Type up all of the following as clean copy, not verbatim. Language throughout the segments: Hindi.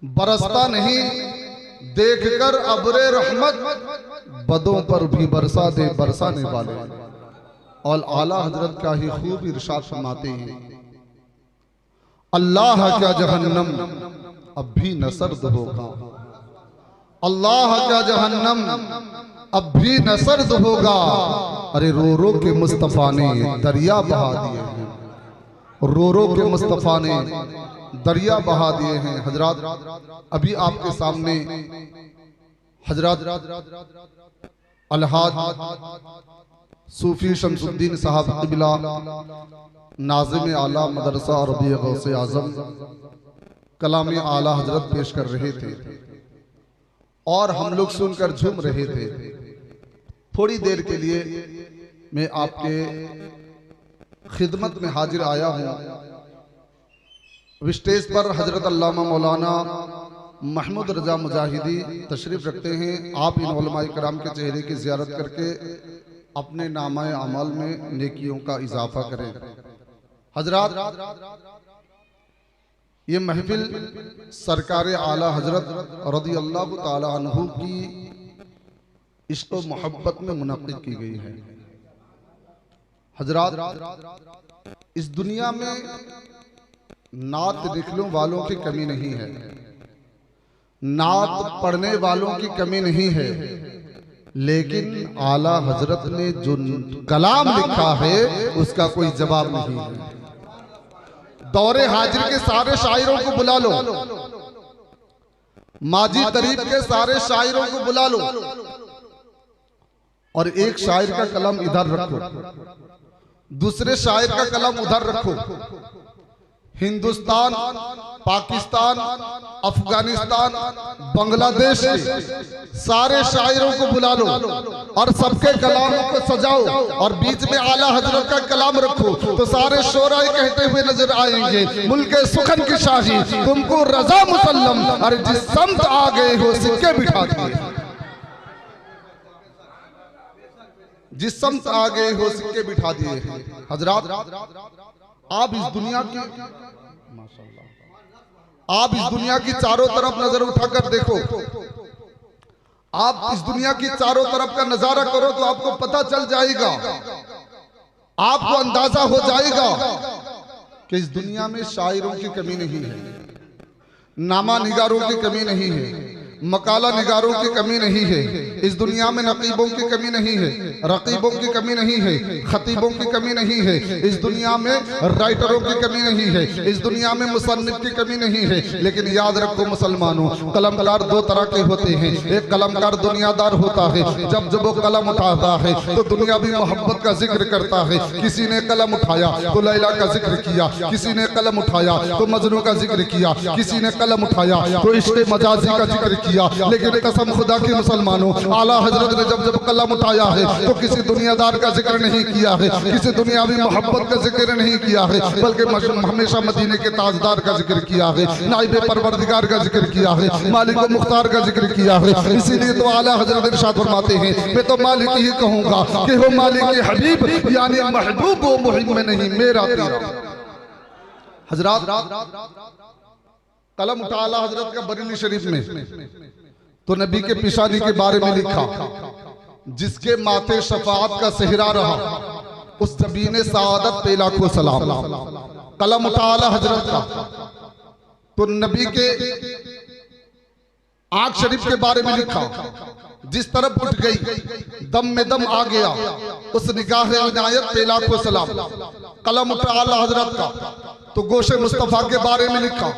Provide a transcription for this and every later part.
बरसता नहीं देखकर अब्रे रहमत, बदों पर भी बरसा दे बरसाने वाले। और आला हजरत का ही खूब इरशाद फरमाते हैं, अल्लाह क्या जहन्नम अब भी न सर्द होगा, अल्लाह क्या जहन्नम अब भी न सर्द होगा। अरे रो रो के मुस्तफा ने दरिया बहा दिए हैं, रो रो के मुस्तफा ने दरिया बहा दिए हैं। हजरात अभी आपके सामने हजरत अलहाज सूफी शमसुद्दीन साहब क़िबला नाज़िम आला मदरसा अरबी गौसे आज़म कलाम आला हजरत पेश कर रहे थे और हम लोग सुनकर झूम रहे थे। थोड़ी देर के लिए मैं आपके खिदमत में हाजिर आया हूँ। स्टेज पर हजरत अल्लामा मौलाना महमूद रजा मुजाहिदी तशरीफ रखते हैं। आप इन उलमाए कराम के चेहरे की ज़ियारत करके अपने नामाए अमल में नेकियों का इजाफा करें। हजरात ये महफिल सरकार आला हजरत रज़ी अल्लाह ताला अन्हु की इश्क व मोहब्बत में मुनक़्क़िद की गई है। हजरात इस दुनिया में नात लिखने वालों की कमी नहीं है, नात पढ़ने वालों की कमी नहीं है, लेकिन आला हजरत ने जो कलाम लिखा है उसका कोई जवाब नहीं है। दौरे हाजिर के सारे शायरों को बुला लो, माजी तरीब के सारे शायरों को बुला लो और एक शायर का कलम इधर रखो, दूसरे शायर का कलम उधर रखो। हिंदुस्तान, पाकिस्तान, अफगानिस्तान, बांग्लादेश के सारे शायरों को बुला लो और सबके कलामों को सजाओ और बीच में आला हजरत का कलाम रखो तो सारे शोराए कहते हुए नजर आएंगे, मुल्के सुखन की शाही तुमको रजा मुसल्लम, अरे जिस समत आ गए हो सिक्के बिठा दिए, जिस समत आ गए हो सिक्के बिठा दिए। हजरात आप इस दुनिया की माशाअल्लाह आप इस दुनिया की चारों तरफ नजर उठाकर देखो, आप इस दुनिया की चारों तरफ का नजारा करो तो आपको पता चल जाएगा, आपको अंदाजा हो जाएगा कि इस दुनिया में शायरों की कमी नहीं है, नामा निगारों की कमी नहीं है, मकाला निगारों की कमी नहीं है। इस दुनिया में नकीबों की कमी नहीं है, रकीबों की कमी नहीं है, खतीबों की कमी नहीं है। इस दुनिया में राइटरों की कमी नहीं है, इस दुनिया में मुसन्निफ की कमी नहीं है। लेकिन याद रखो मुसलमानों, कलमकार दो तरह के होते हैं। एक कलमकार दुनियादार होता है, जब जब वो कलम उठाता है तो दुनियावी मोहब्बत का जिक्र करता है। किसी ने कलम उठाया तो लैला का जिक्र किया, किसी ने कलम उठाया तो मजनू का जिक्र किया, किसी ने कलम उठाया तो इश्क़ मजाजी का जिक्र किया। लेकिन कसम खुदा की मुसलमानों, आला हजरत ने जब जब कलम उठाया है तो किसी दुनियादार का जिक्र नहीं किया है, किसी दुनियावी मोहब्बत का जिक्र नहीं किया है, बल्कि हमेशा मदीने के ताजदार का जिक्र किया है, नाइबे परवरदिगार का जिक्र किया है, मालिक व मुख्तार का जिक्र किया है। इसीलिए तो आला हजरत इरशाद फरमाते हैं, मैं तो मालिक ही कहूंगा कि हो मालिक हबीब, यानी महबूब व मुहिब में नहीं मेरा तेरा। हजरात कलम उठा आला हजरत का बरेली शरीफ में तो नबी के पिशानी के बारे में लिखा, जिसके माथे शफाअत का सेहरा रहा उस जबीने सादत पे लाखों सलाम। कलम उठा आला हजरत का तो नबी के आंख शरीफ के बारे में लिखा, जिस तरफ उठ गई दम में दम आ गया उस निगाह इनायत पे लाखों सलाम। कलम उठा आला हजरत का तो गोशे मुस्तफा के बारे में लिखा,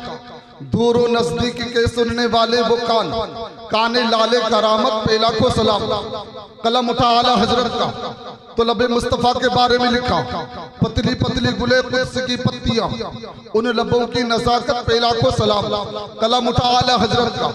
दूरो नजदीक के सुनने वाले वो कान, काने लाले करामत पे लाखों सलाम। कलम उठा आला हजरत का तो लबे मुस्तफा के बारे में लिखा, पतली पतली गुले कुद्स की पत्तियां, उन लबों की नजाकत पे लाखों सलाम। कलम उठा आला हजरत का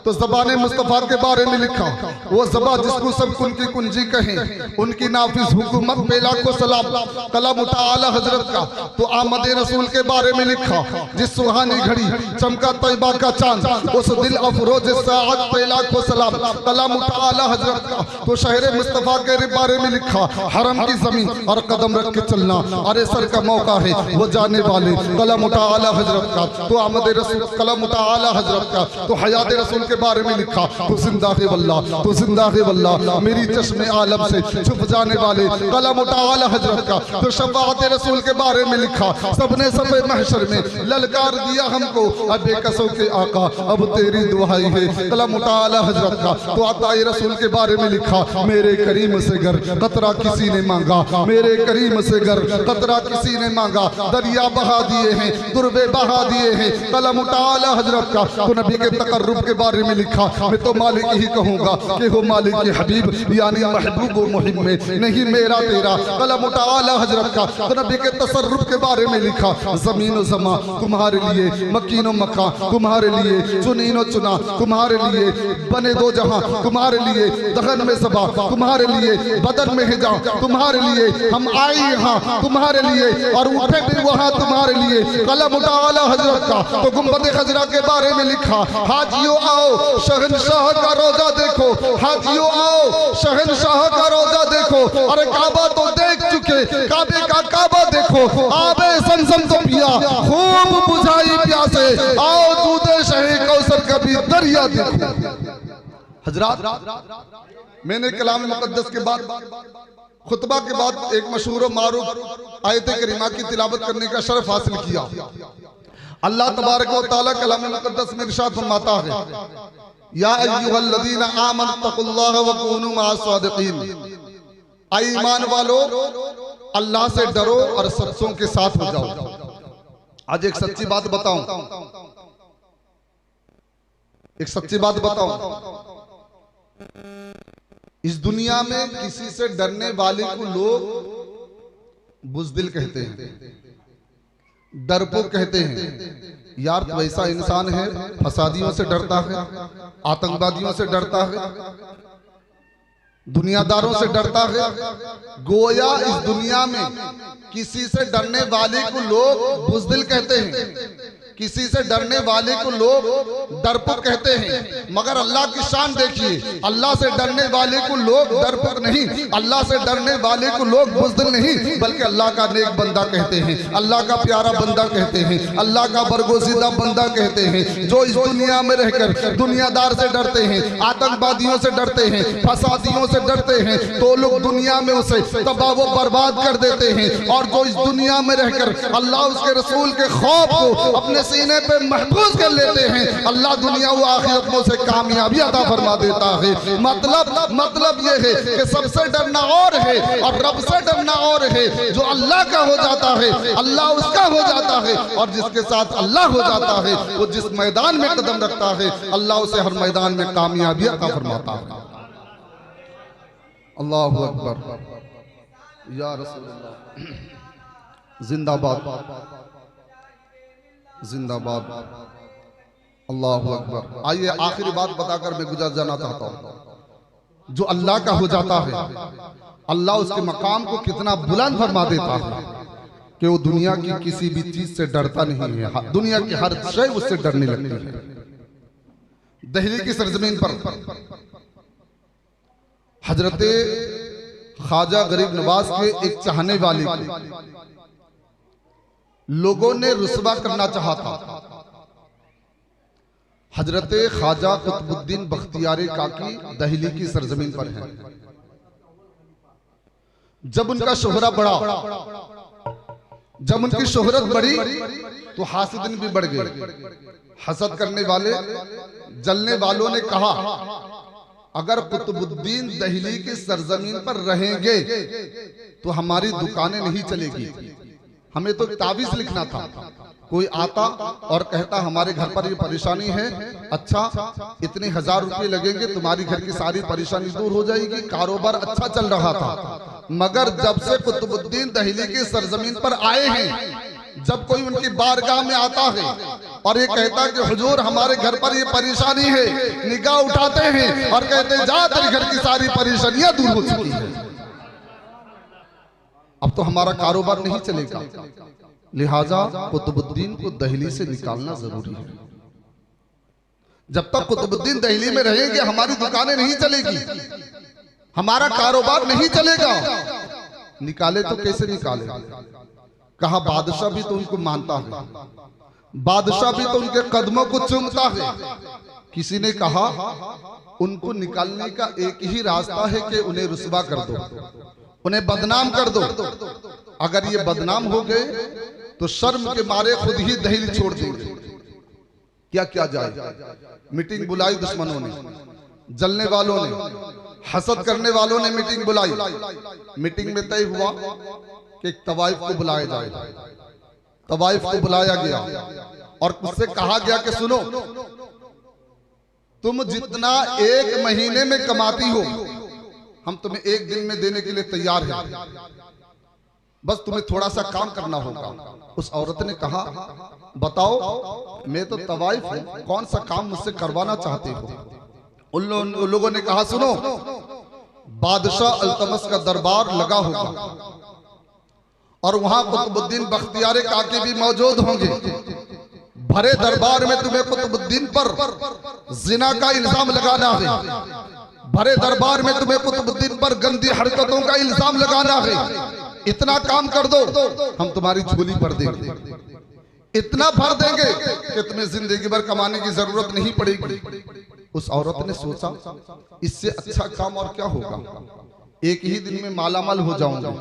तो ज़बाने मुस्तफा के बारे में लिखा, वो ज़बा जिसको सब कुन की कुंजी कहें, उनकी नाफिज हुकूमत पे लाखों सलाम। कलम उठा आला हजरत का तो आमद रसूल के बारे में लिखा, जिस सुहानी घड़ी चमका तैयबा का चांद, उस दिल अफरोज साअत पे लाखों सलाम। कलम उठा आला हजरत का तो शहर मुस्तफा के बारे में लिखा, हरम की जमीन और कदम रख के चलना। अरे सर का मौका है वो जाने वाले कलम उठा आला हजरत का, तो आमद रसूल कलम उठा आला हजरत का, तो हयात रसूल के बारे में लिखा, तो जिंदा है वल्लाह, तो जिंदा है वल्लाह, मेरी चश्मे आलम से छुप जाने वाले कलम उठा आला हजरत का, तो शफाअत रसूल के बारे में लिखा, सबने सफे महशर में ललकार दिया हमको, अब बेकसों के आका अब तेरी दुआई है कलम उठा आला हजरत का, तो अताए रसूल के बारे में लिखा, मेरे करीम से घर कतरा किसी ने मांगा, मेरे करीम से घर कतरा किसी ने मांगा, दरिया बहा दिए हैं, दुर्बे बहा दिए हैं कलम उठा आला हजरत का, तो नबी के तकर्रुब के बारे में लिखा, मैं तो मालिक ही कहूंगा कि हो मालिक के हबीब यानी महबूब व मुहिम में नहीं मेरा तेरा कलम उठा आला हजरत का, तो नबी के तसर्रुफ के बारे में लिखा, जमीन व जमा तुम्हारे लिए, मकीन व मका तुम्हारे लिए, चुनीन व चुना तुम्हारे लिए, बने दो जहां तुम्हारे लिए, दहन में सबा तुम्हारे लिए, बदन में हिजा तुम्हारे लिए, हम आए यहाँ तुम्हारे लिए और उठे भी वहाँ तुम्हारे लिए कलम उठा आला हजरत का, तो गुंबद खजरा के बारे में लिखा, हाजियों आओ शहनशाह का रोजा देखो, हाजियों आओ शहनशाह का रोजा देखो, अरे काबा तो देख चुके, काबे का काबा देखो, आबे समसम तो पिया खूब बुझाई प्यासे, आओ दूधे शहे कौसर कभी दरिया देखो। हजरात, मैंने कलाम मुकद्दस के बाद खुतबा के बाद एक मशहूर मारूफ आयत करीमा की तिलावत करने का शर्फ हासिल किया। अल्लाह तबारक व तआला कलाम मुकद्दस में इरशाद फरमाता है, या अय्युहल्लज़ीना आमनु तक़ुल्लाह व कूनू मअस सादिक़ीन, ऐ ईमान वालो अल्लाह से डरो और सच्चों के साथ हो जाओ। आज एक सच्ची बात बताऊं, एक सच्ची बात बताऊं, इस दुनिया में किसी से डरने वाले को लोग बुज़दिल कहते हैं, डरपोक कहते हैं। यार तो ऐसा इंसान है, फसादियों से डरता है, आतंकवादियों से डरता है, दुनियादारों से डरता है। गोया इस दुनिया में किसी से डरने वाले को लोग बुज़दिल कहते हैं, किसी से डरने वाले को लोग डरपोक कहते हैं, मगर अल्लाह की शान देखिए, अल्लाह से डरने वाले को लोग डरपोक नहीं, अल्लाह से डरने वाले को लोग बुज़दिल नहीं, बल्कि अल्लाह का नेक बंदा कहते हैं, अल्लाह का प्यारा बंदा कहते हैं, अल्लाह का बरगोज़ीदा बंदा कहते हैं, जो इस दुनिया में रहकर दुनियादार से डरते हैं, आतंकवादियों से डरते हैं, फसादियों से डरते हैं, तो लोग दुनिया में उसे तबाह व बर्बाद कर देते हैं, और जो इस दुनिया में रहकर अल्लाह उसके रसूल के खौफ को अपने सीने पे महफूज कर लेते हैं, अल्लाह दुनिया व आखिरत में उसे कामयाबी अता फरमा देता है। मतलब ये है कि सबसे डरना और है और रब से डरना और है। जो अल्लाह का हो जाता है अल्लाह उसका हो जाता है, और जिसके साथ अल्लाह हो जाता है वो जिस मैदान में कदम रखता है अल्लाह उसे हर मैदान में कामयाबी अता फरमाता है। अल्लाहु अकबर या रसूलुल्लाह, जिंदाबाद जिंदाबाद, अल्लाहु अकबर। आइए आखिरी बात बताकर मैं गुजर जाना चाहता हूं। जो अल्लाह का हो जाता है अल्लाह उसके मकाम को कितना बुलंद फरमा देता है कि वो दुनिया की किसी भी चीज से डरता नहीं है, दुनिया की हर शय उससे डरने लगती है। दिल्ली की सरजमीन पर हजरत ख्वाजा गरीब नवाज के एक चाहने वाले लोगों ने रुस्वा करना चाहा था। हजरत ख्वाजा कुतुबुद्दीन बख्तियार काकी दिल्ली की सरजमीन पर हैं। जब उनका शोहरा बढ़ा, जब उनकी शोहरत बढ़ी तो हासिदिन भी बढ़ गए। हसद करने वाले, जलने वालों ने कहा, अगर कुतुबुद्दीन दिल्ली की सरजमीन पर रहेंगे तो हमारी दुकानें नहीं चलेगी। हमें तो तावीज लिखना था, कोई आता और कहता हमारे घर पर ये परेशानी है, अच्छा इतने 1000 रुपये लगेंगे, तुम्हारी घर की सारी परेशानी दूर हो जाएगी। कारोबार अच्छा चल रहा था, मगर जब से कुतुबुद्दीन दिल्ली की सरजमीन पर आए हैं, जब कोई उनकी बारगाह में आता है और ये कहता कि हुजूर हमारे घर पर ये परेशानी है, निगाह उठाते हैं और कहते जा तेरे घर की सारी परेशानियां दूर हो चुकी है, अब तो हमारा कारोबार नहीं चलेगा। लिहाजा कुतुबुद्दीन को दिल्ली से निकालना जरूरी है। जब तक कुतुबुद्दीन दिल्ली में रहेंगे हमारी दुकानें नहीं चलेगी, हमारा कारोबार नहीं चलेगा। निकाले तो कैसे निकाले? कहा बादशाह भी तो उनको मानता है, बादशाह भी तो उनके कदमों को चूमता है। किसी ने कहा उनको निकालने का एक ही रास्ता है कि उन्हें रुस्वा कर दो, उन्हें बदनाम कर दो। अगर ये बदनाम हो गए तो शर्म के मारे खुद ही दहली छोड़ देंगे। क्या किया जाए? मीटिंग बुलाई दुश्मनों ने, जलने वालों ने, हसद करने वालों ने मीटिंग बुलाई। मीटिंग में तय हुआ कि एक तवाइफ को बुलाया जाए। तवाइफ को बुलाया गया और उससे कहा गया कि सुनो, तुम जितना एक महीने में कमाती हो हम तुम्हें एक दिन में देने के लिए तैयार हैं, बस तुम्हें थोड़ा सा काम करना होगा। उस औरत ने कहा बताओ, मैं तो तवाइफ हूं, कौन सा काम मुझसे करवाना चाहती हो? उन लोगों ने कहा सुनो, बादशाह अल्तमस का दरबार लगा होगा और वहां कुतुबुद्दीन बख्तियार काकी भी मौजूद होंगे। भरे दरबार में तुम्हें कुतुबुद्दीन पर जिना का इल्जाम लगाना है, भरे दरबार में तुम्हें कुतुबुद्दीन पर गंदी हरकतों का इल्जाम लगाना है। इतना काम कर दो हम तुम्हारी झोली भर देंगे, इतना भर देंगे कि तुम्हें जिंदगी भर कमाने की जरूरत नहीं पड़ेगी। उस औरत ने सोचा इससे अच्छा काम और क्या होगा, एक ही दिन में मालामाल हो जाऊंगा,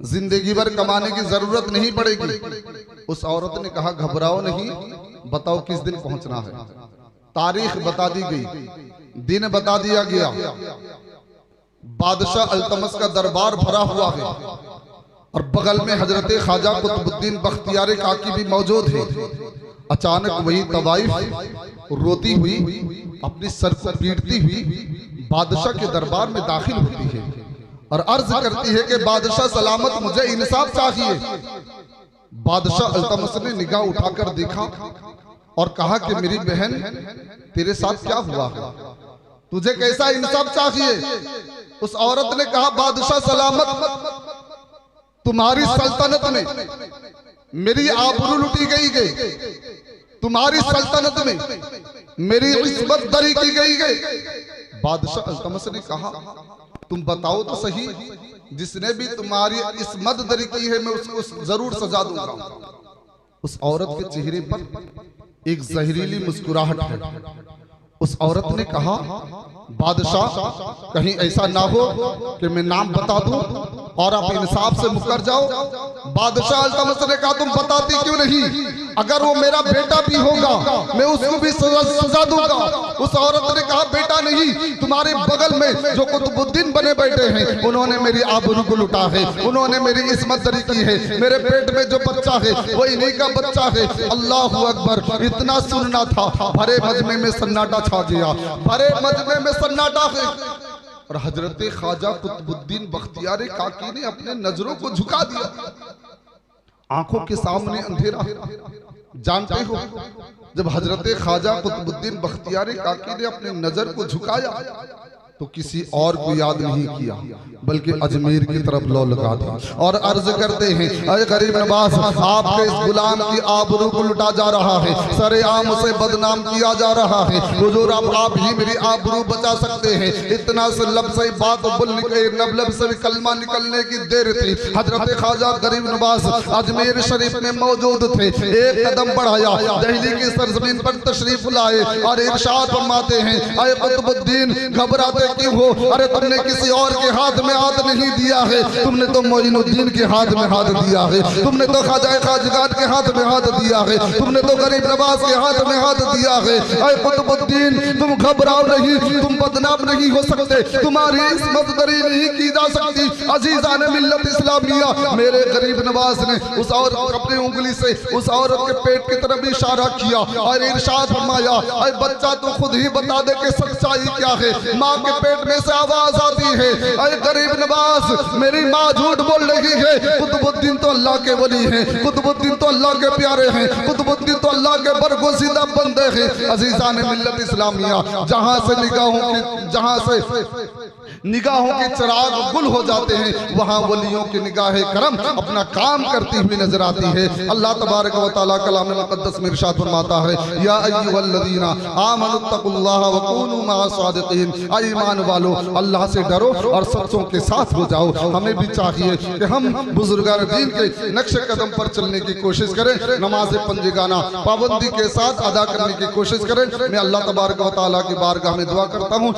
जिंदगी भर कमाने की जरूरत नहीं पड़ेगी। उस औरत ने कहा घबराओ नहीं, बताओ किस दिन पहुंचना है। तारीख बता दी गई, दिन बता दिया गया। बादशाह अल्तमस का दरबार भरा हुआ है और बगल में हजरत ख्वाजा कुतुबुद्दीन बख्तियार काकी भी मौजूद है। अचानक वही तवाइफ रोती हुई, अपनी सर को पीटती हुई बादशाह के दरबार में दाखिल होती है और अर्ज करती है कि बादशाह सलामत, मुझे इंसाफ चाहिए। बादशाह अल्तमस ने निगाह उठाकर देखा और कहा कि मेरी बहन तेरे साथ क्या हुआ है, तुझे कैसा इंसाफ चाहिए? उस औरत ने कहा बादशाह सलामत, तुम्हारी सल्तनत में मेरी आबरू लुटी गई, तुम्हारी सल्तनत में मेरी इस्मत दरी की गई। बादशाह अल्तमस ने कहा तुम बताओ तो सही, जिसने भी तुम्हारी इस्मत दरी की है मैं उसको जरूर सजा दूंगा। उस औरत के चेहरे पर एक जहरीली मुस्कुराहट है। उस औरत ने कहा बादशाह कहीं ऐसा ना हो कि मैं नाम बता दूं और आप इंसाफ से मुकर जाओ। बादशाह अल्तमस ने कहा तुम बताती क्यों नहीं, अगर वो मेरा बेटा भी होगा मैं उसको भी सजा दूंगा। उस औरत ने कहा बेटा नहीं, तुम्हारे बगल में जो कुतुबुद्दीन बने बैठे हैं उन्होंने मेरी आबरू को लुटा है, उन्होंने मेरी इस्मत दरी की है। मेरे पेट में जो बच्चा है वो इन्हीं का बच्चा है। अल्लाह अकबर। इतना सुनना था, भरे मजमे में सन्नाटा छा गया, भरे मजमे में सन्नाटा है। और हजरत ख्वाजा कुतुबुद्दीन बख्तियार काकी ने अपने नजरों को झुका दिया। आंखों के सामने अंधेरा। जानते हो जब हजरत ख्वाजा कुतुबुद्दीन बख्तियार काकी ने अपने नजर को झुकाया तो किसी और को याद नहीं किया बल्कि अजमेर की तरफ लौ लगा दी और अर्ज करते हैं अरे गरीब नवाज, आपके इस गुलाम की आबरू को लुटा जा रहा है, सरेआम उसे बदनाम किया जा रहा है। हुजूर आप ही मेरी आबरू बचा सकते हैं। इतना से लब से बात लब से कलमा निकलने की देर थी। हजरत ख्वाजा गरीब नवाज अजमेर शरीफ में मौजूद थे। एक कदम बढ़ाया, दिल्ली की सरजमीन पर तशरीफ लाए और इरशाद फरमाते हैं अरे कुतुबुद्दीन घबराते क्यों हो? अरे तुमने किसी और के हाथ में हाथ नहीं दिया है, तुमने तो मोइनुद्दीन के हाथ में हाथ दिया है, तुमने तो ख्वाजा खाजगान के हाथ में हाथ दिया है, तुमने तो गरीब नवाज के हाथ में हाथ दिया है। अरे कुतुबुद्दीन तुम घबराओ नहीं, तुम बदनाम नहीं हो सकते, तुम्हारी इस्मत दरी नहीं की जा सकती। अजीजान मिल्लत इस्लामिया, मेरे गरीब नवाज ने उस औरत अपनी उंगली से उस औरत के पेट की तरफ इशारा किया और इरशाद फरमाया अरे बच्चा तो खुद ही बता दे कि सच्चाई क्या है। माँ के पेट में से आवाज आती है अरे गरीब नवाज मेरी माँ झूठ बोल रही है, कुतुबुद्दीन तो अल्लाह के वली हैं, कुतुबुद्दीन तो अल्लाह के प्यारे हैं, कुतुबुद्दीन तो अल्लाह के बरगुज़ीदा बंदे हैं। अजीजान मिल्लत इस्लामिया, जहां से निगाहों के चिराग गुल हो जाते हैं वहां वलियों की निगाह करम अपना काम करती हुई नजर आती है। अल्लाह तबारक व तआला कलाम मुक़द्दस में इरशाद फरमाता है या अय्युहल्लज़ीना आमनुत्तकुल्लाह व कूनू मअस सादिक़ीन, ईमान वालों, अल्लाह से डरो और सच्चों के साथ हो जाओ। हमें भी चाहिए कि हम बुजुर्गान दीन के नक्शे कदम पर चलने की कोशिश करें, नमाज पंजगाना पाबंदी के साथ अदा करने की कोशिश करें। मैं अल्लाह तबारक व तआला की बारगाह में दुआ करता हूँ।